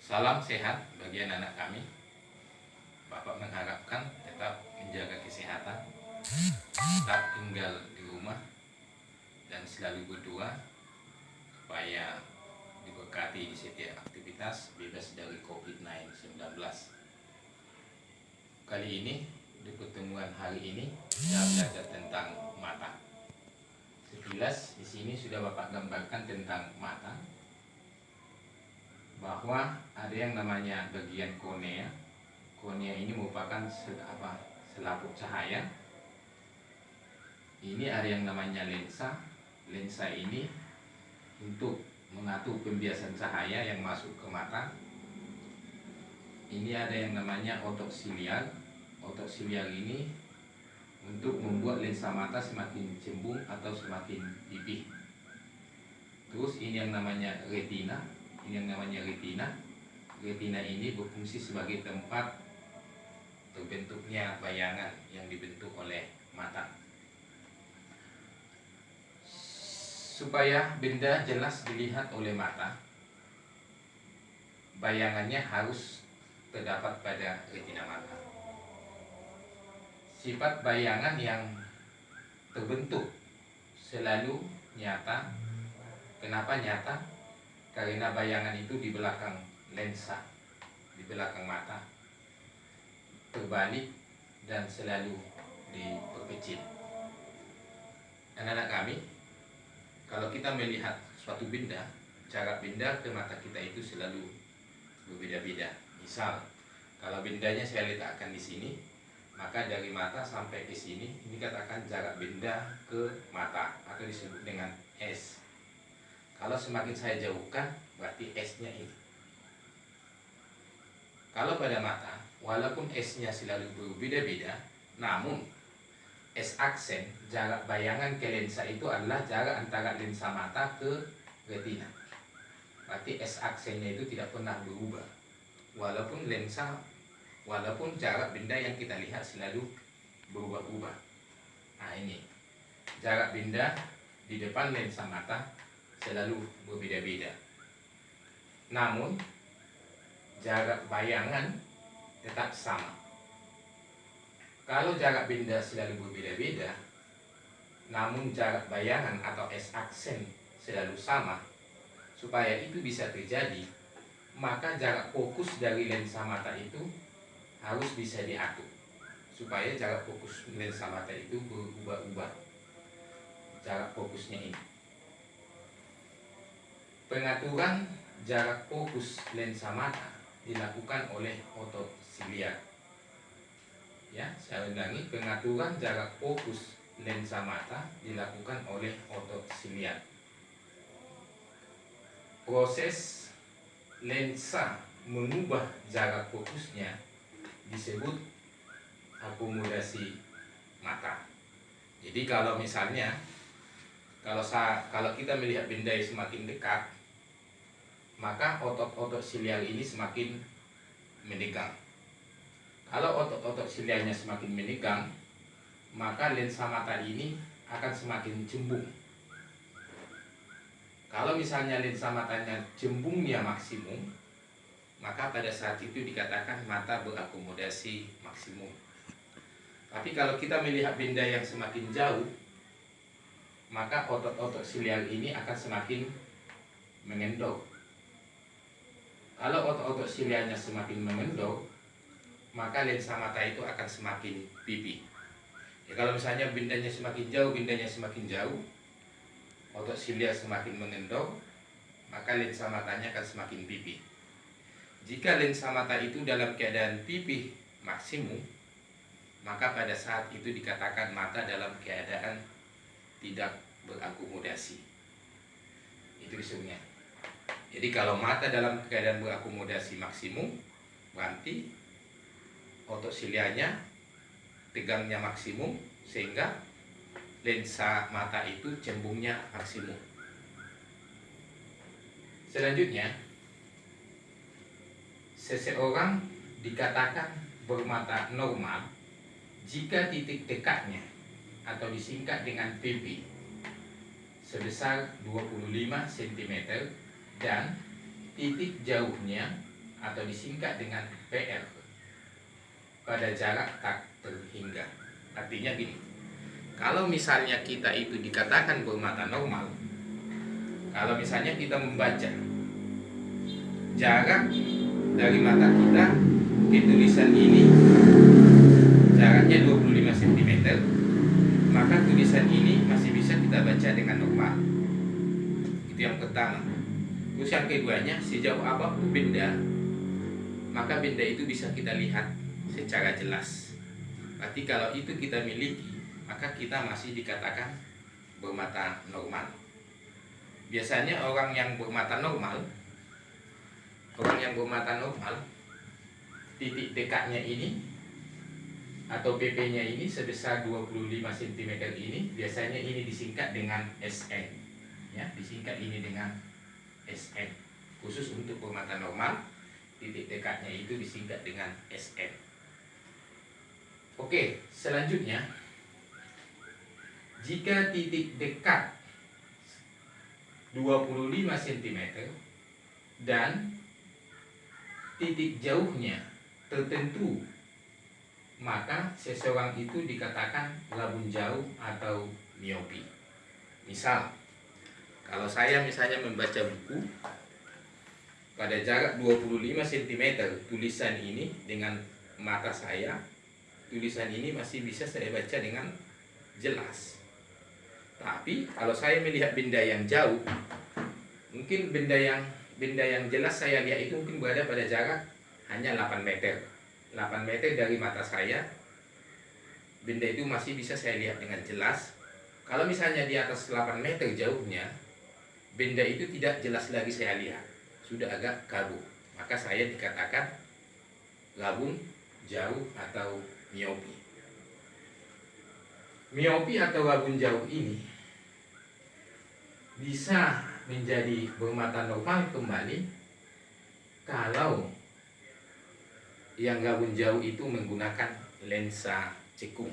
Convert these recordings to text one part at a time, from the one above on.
Salam sehat bagi anak-anak kami. Bapak mengharapkan tetap menjaga kesehatan, tetap tinggal di rumah, dan selalu berdoa supaya diberkati di setiap aktivitas, bebas dari COVID-19. Kali ini, di pertemuan hari ini, kita belajar tentang mata. Sekilas di sini sudah Bapak gambarkan tentang mata, bahwa ada yang namanya bagian kornea. Kornea ini merupakan selaput cahaya. Ini ada yang namanya lensa. Lensa ini untuk mengatur pembiasan cahaya yang masuk ke mata. Ini ada yang namanya otot siliar. Otot siliar ini untuk membuat lensa mata semakin cembung atau semakin pipih. Terus ini yang namanya retina. Retina ini berfungsi sebagai tempat terbentuknya bayangan yang dibentuk oleh mata. Supaya benda jelas dilihat oleh mata, bayangannya harus terdapat pada retina mata. Sifat bayangan yang terbentuk selalu nyata. Kenapa nyata? Karena bayangan itu di belakang lensa, di belakang mata, terbalik dan selalu diperkecil. Anak-anak kami, kalau kita melihat suatu benda, jarak benda ke mata kita itu selalu berbeda-beda. Misal, kalau bendanya saya letakkan di sini, maka dari mata sampai ke sini, ini katakan jarak benda ke mata atau disebut dengan S. Kalau semakin saya jauhkan, berarti S-nya ini. Kalau pada mata, walaupun S-nya selalu berbeda-beda, namun S aksen, jarak bayangan ke lensa itu adalah jarak antara lensa mata ke retina. Berarti S aksennya itu tidak pernah berubah. Walaupun jarak benda yang kita lihat selalu berubah-ubah. Nah ini, jarak benda di depan lensa mata selalu berbeda-beda. Namun jarak bayangan tetap sama. Kalau jarak benda selalu berbeda-beda, namun jarak bayangan atau S aksen selalu sama, supaya itu bisa terjadi, maka jarak fokus dari lensa mata itu harus bisa diatur, supaya jarak fokus lensa mata itu berubah-ubah. Jarak fokusnya ini. Pengaturan jarak fokus lensa mata dilakukan oleh otot siliar. Ya, saya ulangi, pengaturan jarak fokus lensa mata dilakukan oleh otot siliar. Proses lensa mengubah jarak fokusnya disebut akomodasi mata. Jadi kalau misalnya kalau kita melihat benda yang semakin dekat, maka otot-otot siliar ini semakin menegang. Kalau otot-otot siliarnya semakin menegang, maka lensa mata ini akan semakin cembung. Kalau misalnya lensa matanya cembungnya maksimum, maka pada saat itu dikatakan mata berakomodasi maksimum. Tapi kalau kita melihat benda yang semakin jauh, maka otot-otot siliar ini akan semakin mengendor. Kalau otot-otot siliarnya semakin mengendor, maka lensa mata itu akan semakin pipih. Ya, kalau misalnya bendanya semakin jauh, otot siliar semakin mengendor, maka lensa matanya akan semakin pipih. Jika lensa mata itu dalam keadaan pipih maksimum, maka pada saat itu dikatakan mata dalam keadaan tidak berakomodasi. Itu disebutnya. Jadi kalau mata dalam keadaan berakomodasi maksimum, berarti otot siliarnya tegangnya maksimum, sehingga lensa mata itu cembungnya maksimum. Selanjutnya, seseorang dikatakan bermata normal jika titik dekatnya atau disingkat dengan PP sebesar 25 cm dan titik jauhnya atau disingkat dengan PR pada jarak tak terhingga. Artinya gini, kalau misalnya kita itu dikatakan bermata normal, kalau misalnya kita membaca jarak dari mata kita ke tulisan ini jaraknya 25 cm, maka tulisan ini masih bisa kita baca dengan normal. Itu yang pertama. Terus yang keduanya, sejauh apapun benda, maka benda itu bisa kita lihat secara jelas. Berarti kalau itu kita miliki, maka kita masih dikatakan bermata normal. Biasanya orang yang bermata normal, titik dekatnya ini atau PP-nya ini sebesar 25 cm ini, biasanya ini disingkat dengan SN. Ya, disingkat ini dengan SN. Khusus untuk bermata normal, titik dekatnya itu disingkat dengan SN. Oke, selanjutnya, jika titik dekat 25 cm dan titik jauhnya tertentu, maka seseorang itu dikatakan labun jauh atau miopi. Misal, kalau saya misalnya membaca buku pada jarak 25 cm tulisan ini dengan mata saya, tulisan ini masih bisa saya baca dengan jelas. Tapi kalau saya melihat benda yang jauh, mungkin benda yang jelas saya lihat itu mungkin berada pada jarak hanya 8 meter. 8 meter dari mata saya, benda itu masih bisa saya lihat dengan jelas. Kalau misalnya di atas 8 meter jauhnya, benda itu tidak jelas lagi saya lihat, sudah agak kabur. Maka saya dikatakan labun jauh atau miopi. Miopi atau labun jauh ini bisa menjadi bermata normal kembali kalau yang labun jauh itu menggunakan lensa cekung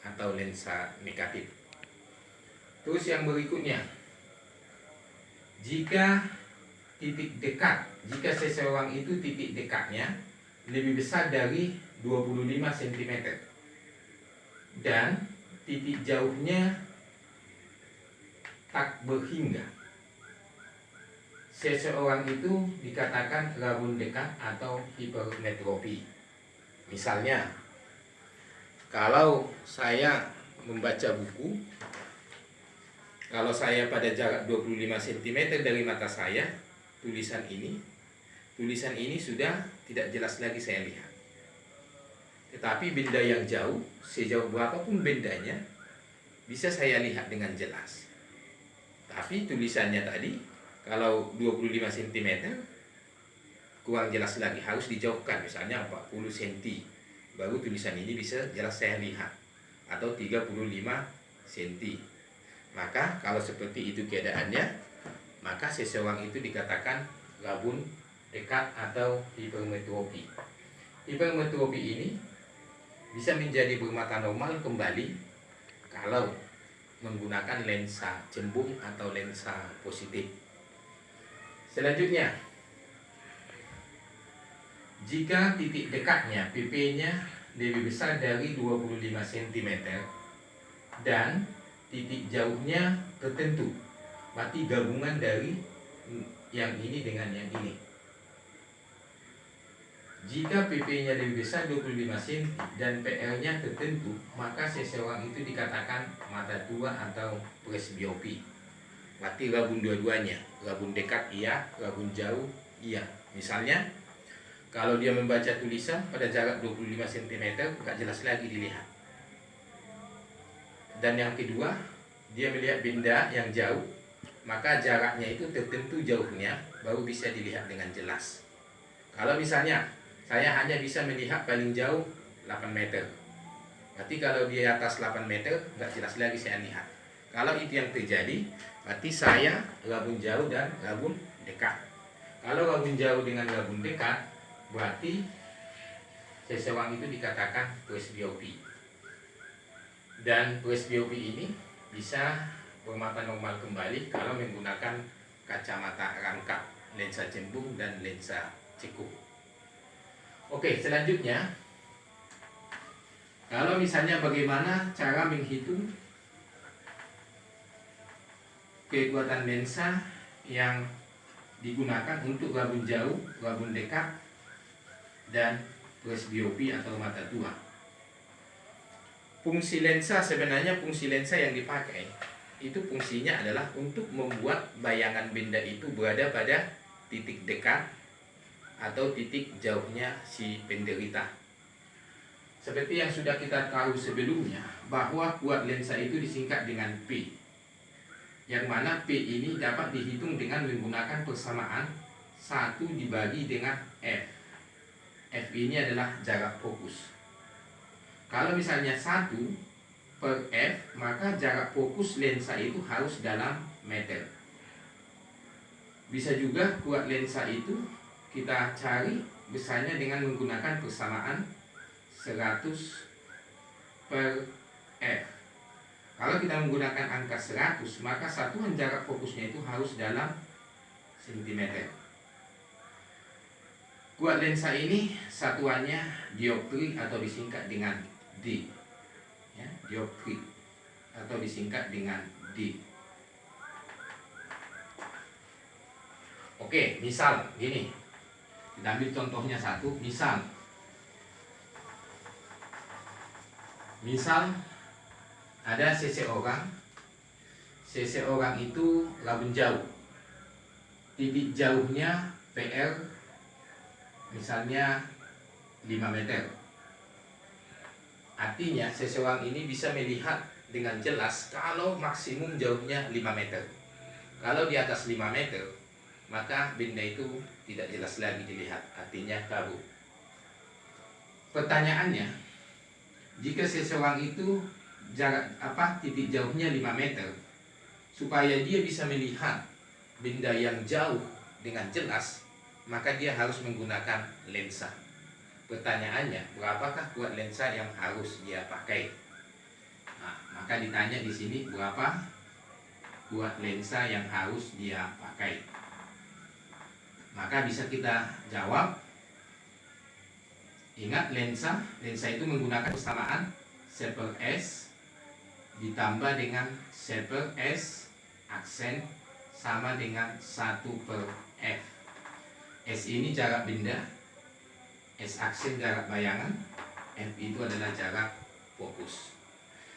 atau lensa negatif. Terus yang berikutnya, jika seseorang itu titik dekatnya lebih besar dari 25 cm dan titik jauhnya tak berhingga, seseorang itu dikatakan labun dekat atau hipermetropi. Misalnya, kalau saya membaca buku, kalau saya pada jarak 25 cm dari mata saya, tulisan ini sudah tidak jelas lagi saya lihat. Tetapi benda yang jauh, sejauh berapapun bendanya, bisa saya lihat dengan jelas. Tapi tulisannya tadi, kalau 25 cm, kurang jelas lagi, harus dijauhkan, misalnya 40 cm, baru tulisan ini bisa jelas saya lihat, atau 35 cm. Maka kalau seperti itu keadaannya, maka seseorang itu dikatakan labun dekat atau hipermetropi. Hipermetropi ini bisa menjadi bermata normal kembali kalau menggunakan lensa cembung atau lensa positif. Selanjutnya, jika titik dekatnya PP-nya lebih besar dari 25 cm dan titik jauhnya tertentu, berarti gabungan dari yang ini dengan yang ini. Jika PP-nya lebih besar 25 cm dan PR-nya tertentu, maka seseorang itu dikatakan mata tua atau presbiopi. Berarti labun dua-duanya, labun dekat iya, labun jauh iya. Misalnya, kalau dia membaca tulisan pada jarak 25 cm, nggak jelas lagi dilihat. Dan yang kedua, dia melihat benda yang jauh, maka jaraknya itu tertentu jauhnya, baru bisa dilihat dengan jelas. Kalau misalnya saya hanya bisa melihat paling jauh 8 meter, berarti kalau di atas 8 meter nggak jelas lagi saya lihat. Kalau itu yang terjadi, berarti saya labun jauh dan labun dekat. Kalau labun jauh dengan labun dekat, berarti seseorang itu dikatakan presbiopi. Dan presbiopi ini bisa bermata normal kembali kalau menggunakan kacamata rangkap, lensa cembung dan lensa cekung. Oke, selanjutnya, kalau misalnya bagaimana cara menghitung kekuatan lensa yang digunakan untuk rabun jauh, rabun dekat, dan presbiopi atau mata tua. Fungsi lensa, sebenarnya fungsi lensa yang dipakai itu fungsinya adalah untuk membuat bayangan benda itu berada pada titik dekat atau titik jauhnya si penderita. Seperti yang sudah kita tahu sebelumnya, bahwa kuat lensa itu disingkat dengan P, yang mana P ini dapat dihitung dengan menggunakan persamaan 1 dibagi dengan F. F ini adalah jarak fokus. Kalau misalnya 1 per F, maka jarak fokus lensa itu harus dalam meter. Bisa juga kuat lensa itu kita cari besarnya dengan menggunakan persamaan 100 per F. Kalau kita menggunakan angka 100, maka satuan jarak fokusnya itu harus dalam sentimeter. Kuat lensa ini satuannya dioptri atau disingkat dengan D. Ya, dioptri atau disingkat dengan D. Oke, misal gini. Kita ambil contohnya satu, Misal ada seseorang itu rabun jauh. Titik jauhnya PR misalnya 5 meter. Artinya seseorang ini bisa melihat dengan jelas kalau maksimum jauhnya 5 meter. Kalau di atas 5 meter, maka benda itu tidak jelas lagi dilihat, artinya kabur. Pertanyaannya, jika seseorang itu titik jauhnya 5 meter, supaya dia bisa melihat benda yang jauh dengan jelas, maka dia harus menggunakan lensa. Pertanyaannya, berapakah kuat lensa yang harus dia pakai? Nah, maka ditanya di sini berapa kuat lensa yang harus dia pakai. Maka bisa kita jawab, ingat lensa itu menggunakan persamaan 1 per S ditambah dengan 1 per S aksen sama dengan 1 per F. S ini jarak benda, S aksen jarak bayangan, F itu adalah jarak fokus.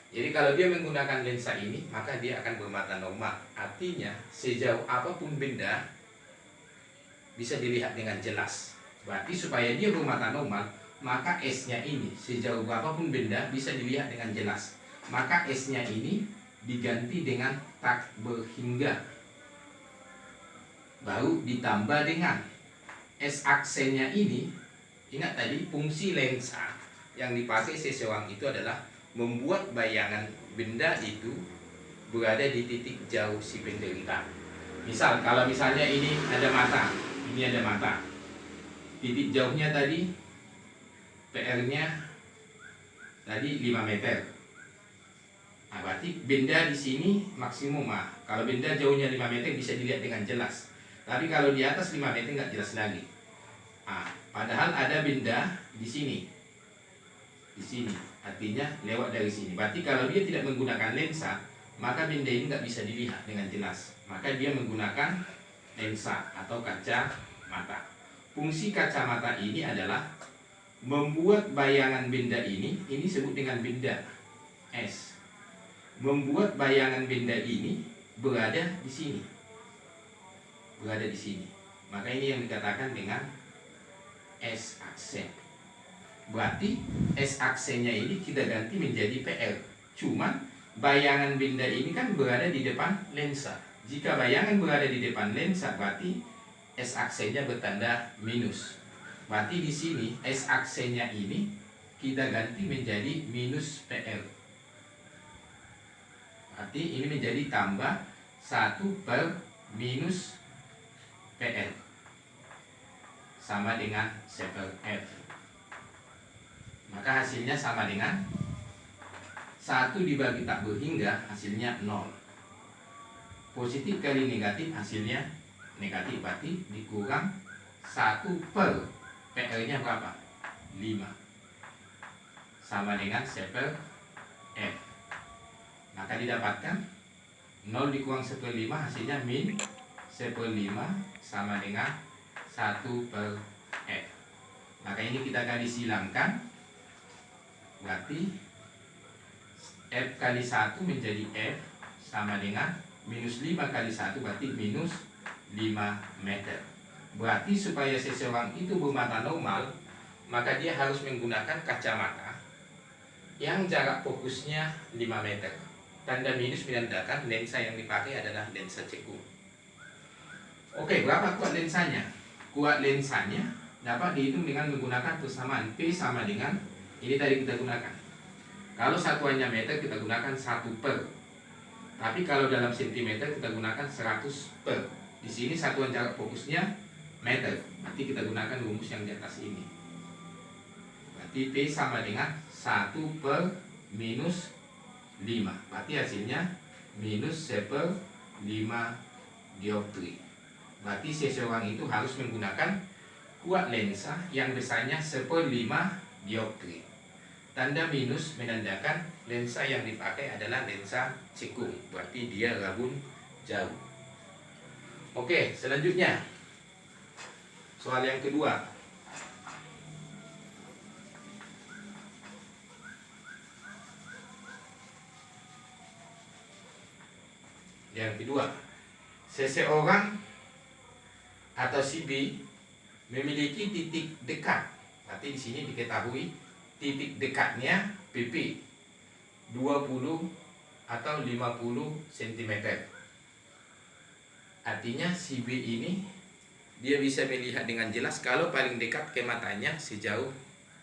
Jadi kalau dia menggunakan lensa ini, maka dia akan bermata normal. Artinya sejauh apapun benda bisa dilihat dengan jelas. Berarti supaya dia bermata normal, maka S-nya ini sejauh berapapun benda bisa dilihat dengan jelas. Maka S-nya ini diganti dengan tak berhingga, baru ditambah dengan S aksennya ini. Ingat tadi fungsi lensa yang dipakai seseorang itu adalah membuat bayangan benda itu berada di titik jauh si penderita. Misal kalau misalnya ini ada mata, titik jauhnya tadi PR-nya tadi 5 meter. Nah, berarti benda di sini maksimum. Kalau benda jauhnya 5 meter bisa dilihat dengan jelas. Tapi kalau di atas 5 meter nggak jelas lagi. Padahal ada benda di sini. Artinya lewat dari sini. Berarti kalau dia tidak menggunakan lensa, maka benda ini nggak bisa dilihat dengan jelas. Maka dia menggunakan lensa atau kacamata. Fungsi kacamata ini adalah membuat bayangan benda ini disebut dengan benda S. Membuat bayangan benda ini berada di sini. Maka ini yang dikatakan dengan S aksen. Berarti S aksennya ini kita ganti menjadi PR. Cuman bayangan benda ini kan berada di depan lensa. Jika bayangan berada di depan lensa, berarti S aksennya bertanda minus. Berarti di sini S aksennya ini kita ganti menjadi minus PR. Berarti ini menjadi tambah 1 per minus PR sama dengan 1 per F. Maka hasilnya sama dengan 1 dibagi tak berhingga, hasilnya 0. Positif kali negatif, hasilnya negatif. Berarti dikurang 1 per PR-nya berapa? sama dengan 1/5 F. Maka didapatkan 0 dikurang 1/5 hasilnya min 1/5 sama dengan 1/F. Maka ini kita kali silangkan, berarti F kali 1 menjadi F sama dengan minus 5 kali 1 berarti minus 5 meter. Berarti supaya seseorang itu bermata normal, maka dia harus menggunakan kacamata yang jarak fokusnya 5 meter. Tanda minus menandakan lensa yang dipakai adalah lensa cekung. Oke, berapa kuat lensanya? Kuat lensanya dapat dihitung dengan menggunakan persamaan P sama dengan ini tadi kita gunakan. Kalau satuannya meter kita gunakan 1/. Tapi kalau dalam sentimeter kita gunakan 100/. Di sini satuan jarak fokusnya meter. Berarti kita gunakan rumus yang di atas ini. Berarti P sama dengan 1/-5. Berarti hasilnya minus 1/5 dioptri. Berarti seseorang itu harus menggunakan kuat lensa yang besarnya 1/5 dioptri. Tanda minus menandakan lensa yang dipakai adalah lensa cekung, berarti dia rabun jauh. Oke, selanjutnya soal yang kedua. Yang kedua, seseorang atau si B memiliki titik dekat. Berarti di sini diketahui titik dekatnya PP 20 atau 50 cm. Artinya si B ini dia bisa melihat dengan jelas kalau paling dekat ke matanya sejauh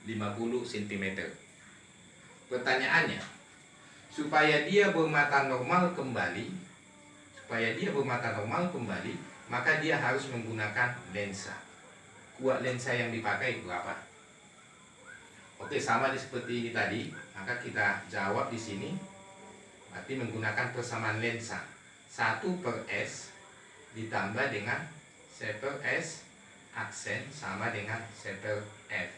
50 cm. Pertanyaannya, supaya dia bermata normal kembali, maka dia harus menggunakan lensa. Kuat lensa yang dipakai berapa? Oke, sama seperti ini tadi, maka kita jawab di sini. Berarti menggunakan persamaan lensa 1/S ditambah dengan 1/S aksen sama dengan 1/F.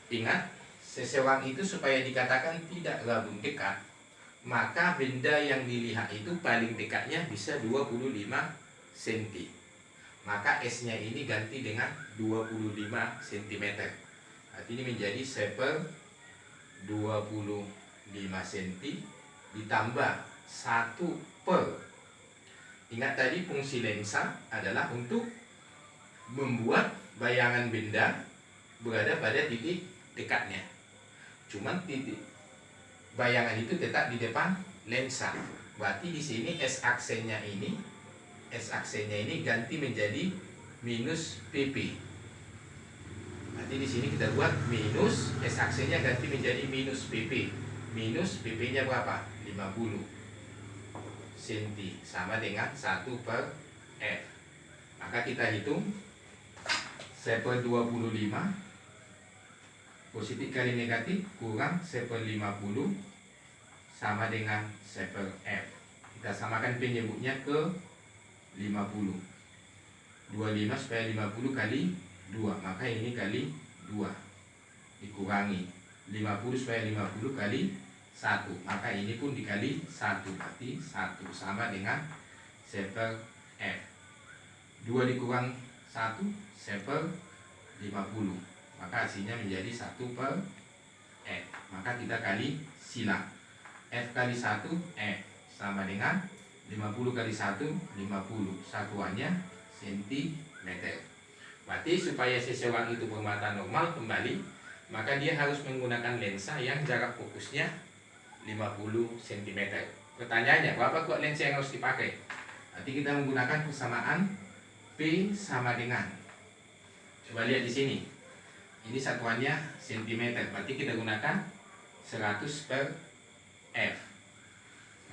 Ingat, seseorang itu supaya dikatakan tidak rabun dekat, maka benda yang dilihat itu paling dekatnya bisa 25 cm. Maka S-nya ini ganti dengan 25 cm. Artinya ini menjadi 1/25 cm ditambah 1/. Ingat tadi fungsi lensa adalah untuk membuat bayangan benda berada pada titik dekatnya. Cuman titik bayangan itu tetap di depan lensa. Berarti di sini S aksennya ini ganti menjadi minus PP. Nanti di sini kita buat minus S aksennya ganti menjadi minus PP. Minus PP-nya berapa? 50 cm sama dengan 1/F. Maka kita hitung 1/25 positif kali negatif kurang 1/50 sama dengan 1/F. Kita samakan penyebutnya ke 50. 25 supaya 50 kali 2, maka ini kali 2 dikurangi 50 supaya 50 kali 1, maka ini pun dikali 1, berarti 1 sama dengan 1/F. 2 dikurang 1 1/50, maka hasilnya menjadi 1/F. Maka kita kali silang F kali 1 F sama dengan 50 kali 1 50, satuannya cm. Berarti supaya seseorang itu bermata normal kembali, maka dia harus menggunakan lensa yang jarak fokusnya 50 cm. Pertanyaannya, berapa kuat lensa yang harus dipakai? Nanti kita menggunakan persamaan P sama dengan, coba lihat di sini, ini satuannya cm, berarti kita gunakan 100/F.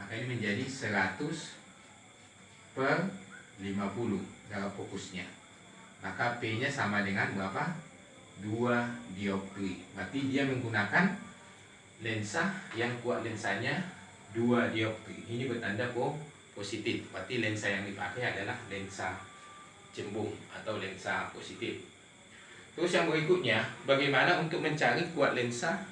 Maka ini menjadi 100/50 jarak fokusnya. Maka P nya sama dengan berapa? 2 dioptri. Berarti dia menggunakan lensa yang kuat lensanya 2 dioptri. Ini bertanda positif. Berarti lensa yang dipakai adalah lensa cembung atau lensa positif. Terus yang berikutnya, bagaimana untuk mencari kuat lensa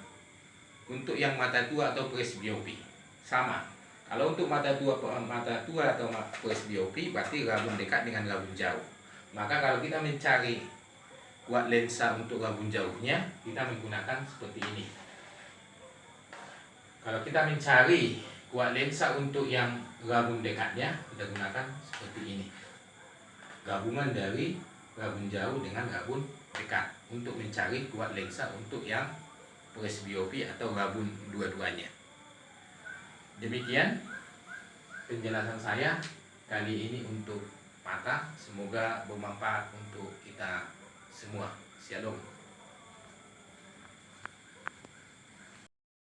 untuk yang mata tua atau presbiopi? Sama. Kalau untuk mata tua atau presbiopi berarti rabun dekat dengan rabun jauh. Maka kalau kita mencari kuat lensa untuk rabun jauhnya, kita menggunakan seperti ini. Kalau kita mencari kuat lensa untuk yang rabun dekatnya, kita gunakan seperti ini. Gabungan dari rabun jauh dengan rabun dekat untuk mencari kuat lensa untuk yang presbiopi atau rabun dua-duanya. Demikian penjelasan saya kali ini untuk mata. Semoga bermanfaat untuk kita semua. Shalom.